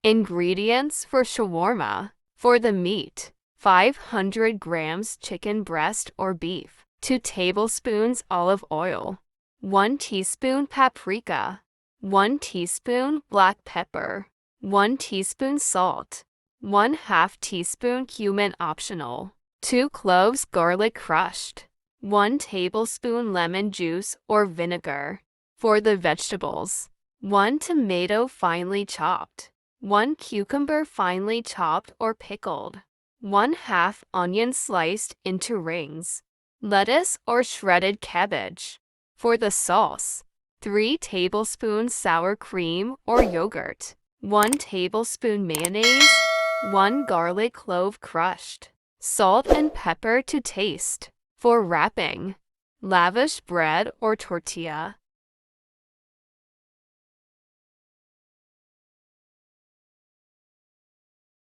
Ingredients for shawarma. For the meat, 500 grams chicken breast or beef, 2 tablespoons olive oil, 1 teaspoon paprika, 1 teaspoon black pepper, 1 teaspoon salt, 1/2 teaspoon cumin optional, 2 cloves garlic crushed, 1 tablespoon lemon juice or vinegar. For the vegetables, 1 tomato finely chopped, 1 cucumber finely chopped or pickled, 1/2 onion sliced into rings, lettuce or shredded cabbage. For the sauce, 3 tablespoons sour cream or yogurt, 1 tablespoon mayonnaise, 1 garlic clove crushed, salt and pepper to taste. For wrapping, lavish bread or tortilla,